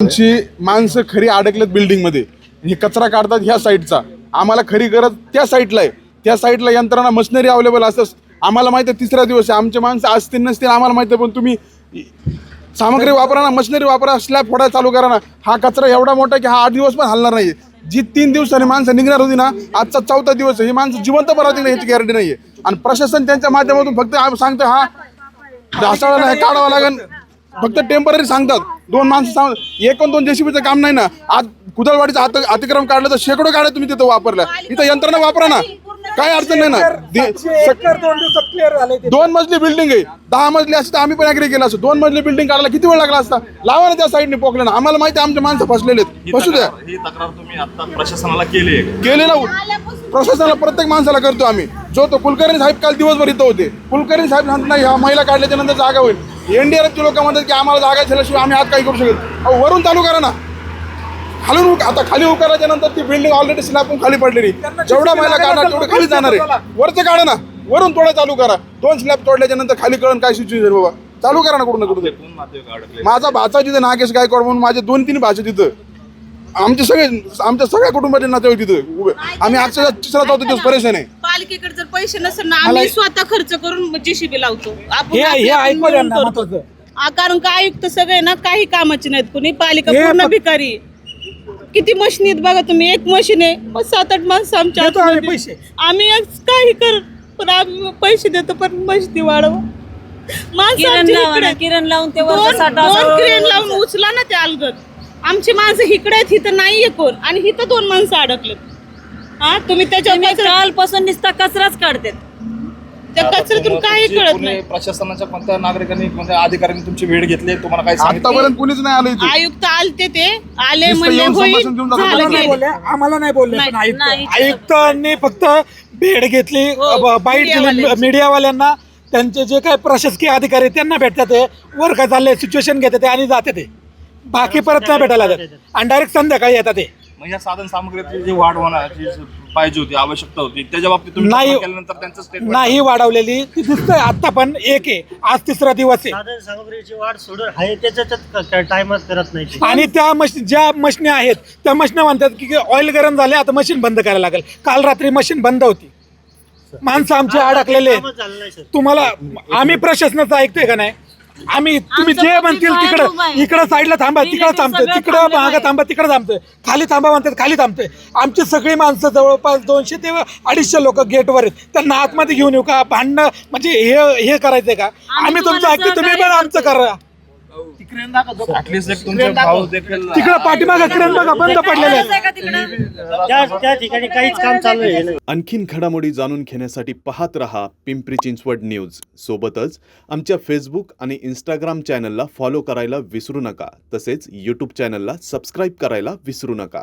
आमची माणसं खरी अडकलेत बिल्डिंगमध्ये. हे कचरा काढतात ह्या साईडचा, आम्हाला खरी गरज त्या साईडला आहे. त्या साईडला यंत्रणा मशिनरी अवेलेबल असतं. आम्हाला माहिती आहे तिसरा दिवस आहे, आमचे माणसं असतील नसतील आम्हाला माहिती आहे, पण तुम्ही सामग्री वापरा ना, मशिनरी वापरा, स्लॅब फोडायला चालू करा ना. हा कचरा एवढा मोठा की हा 8 दिवस पण हलणार नाही. जी 3 दिवसांनी माणसं निघणार होती ना, आजचा 4था दिवस आहे. ही माणसं जिवंत पण राहतील याची गॅरंटी नाही आहे. आणि प्रशासन त्यांच्या माध्यमातून फक्त सांगतं हा ढासळाला हे काढावं लागेल, फक्त टेम्पररी सांगतात. 2 माणसं एक पण 2 JCBचं काम नाही ना. आज कुदळवाडीचं अतिक्रम काढलं तर शेकडो गाड्या तुम्ही तिथं वापरल्या. इथं यंत्रणा वापरा ना, काय अडचण नाही ना. 2 दिवसात क्लिअर झाले. 2 मजली बिल्डिंग आहे, 10 मजली असते आम्ही पण ऍग्री केलं असतं. 2 मजली बिल्डिंग काढायला किती वेळ लागला असता. लावा ना त्या साईडने पोकलं ना. आम्हाला माहिती आहे आमचे माणसं फसलेले आहेत, फसू द्या. ही तक्रार तुम्ही आता प्रशासनाला केली आहे? केले ना, प्रशासनाला प्रत्येक माणसाला करतो आम्ही. जो तो कुलकर्णी साहेब काल दिवसभर इथं होते. कुलकर्णी साहेब सांगत नाही ह्या महिला काढल्याच्या नंतर जागा होईल. NDRFचे लोक म्हणतात की आम्हाला जागा झाल्याशिवाय आम्ही आज काही करू शकत. वरून चालू करा ना, खालून आता खाली उकाराच्या नंतर ती बिल्डिंग ऑलरेडी स्लॅबून खाली पडलेली. जेवढा महिला काढणार तेवढं खाली जाणार आहे. वरचं काढा ना, वरून थोडं चालू करा. 2 स्लॅब तोडल्याच्या नंतर खाली कळून काय सिच्युएशन बाबा. चालू करा ना कुठून कुठून. माझा भाचा तिथं नागेश गायकवाड म्हणून माझे 2-3 भाचे तिथं. आमच्या सगळ्या कुटुंबाचे नातेवाईक तिथं उभे. आम्ही अक्षरशः 3-4 दिवस परेशान आहे. पालिकेकडे जर पैसे नसेल ना, आम्ही स्वतः खर्च करून JCB लावतो. कारण का आयुक्त सगळे ना काही कामाचे नाहीत. कुणी पालिका पूर्ण भिकारी. किती मशीन आहेत बघा तुम्ही. एक मशीन आहे, मग 7-8 माणसं आमच्या पैसे. आम्ही काही कर पण आम्ही पैसे देतो, पण मशिनी वाढव. किरण लावून ते 2 क्रेन लावून उचला ना ते अलगद. आमची माणसं इकडे आहेत, इथं नाहीये कोण, आणि इथं 2 माणसं अडकलेत. हा तुम्ही त्याच्यावर कालपासून नुसता कचराच काढतात. त्या कचऱ्यातून काही कळत नाही. प्रशासनाच्या कोणत्या नागरिकांनी कोणत्या अधिकाऱ्यांनी तुमची भेट घेतली, तुम्हाला काय सांगितलं? आतापर्यंत कुणीच नाही आलं इथे. आयुक्त आलते, ते आले नुसतं म्हणले येऊन होईल, संभाषण देऊन जातात. झालं गेलं. आम्हाला नाही बोलले, पण नाही. आयुक्तांनी फक्त भेट घेतली, बाईट दिली मीडियावाल्यांना. त्यांचे जे काही प्रशासकीय अधिकारी त्यांना भेटतात, वर चालले सिच्युएशन घेतात आणि जाते ते. बाकी परत नाही भेटायला जातात आणि डायरेक्ट संध्याकाळी येतात ते. म्हणजे साधन सामग्रीची जी वाढ होण्याची पाहिजे होती, आवश्यकता होती, त्याच्या बाबतीत तुम्ही नाही केल्यानंतर त्यांचं स्टेटमेंट नाही वाढवलेली ती दिसतंय. आता पण एक आहे, आज 3रा दिवस आहे. साधन सामग्रीची वाढ सोडून आहे त्याच्यात टाइमच करत नाही. आणि त्या ज्या मशीनी आहेत त्या मशीन म्हणतात की ऑइल गरम झाले, आता मशीन बंद करायला लागेल. काल रात्री मशीन बंद होती, माणसं आमचे अडकलेले आहेत. तुम्हाला आम्ही प्रशासनाचं ऐकतोय का नाही? आम्ही तुम्ही जे म्हणतील इकडं साईडला थांबा, तिकडं थांबतोय, तिकडं मागं थांबा, तिकडं थांबतोय, खाली थांबा म्हणतात, खाली थांबतोय. आमची सगळी माणसं जवळपास 200 ते 250 लोक गेटवर आहेत. त्यांना आतमध्ये घेऊन येऊ का? भांडणं म्हणजे हे करायचंय का? आम्ही तुमचं ऐकतो, तुम्ही पण आमचं करा. ऍटलीस्ट एक तुमचे भाऊ देखील तिकडं पाठीमागं क्रेन बघा बंद पडलेले आहेत. त्या ठिकाणी काहीच काम चालू आहे. आणखीन घडामोडी जाणून घेण्यासाठी पाहत रहा पिंपरी चिंचवड न्यूज. सोबतच आमच्या फेसबुक आणि इंस्टाग्राम चॅनलला फॉलो करायला विसरू नका. तसेच यूट्यूब चॅनलला सबस्क्राईब करायला विसरू नका.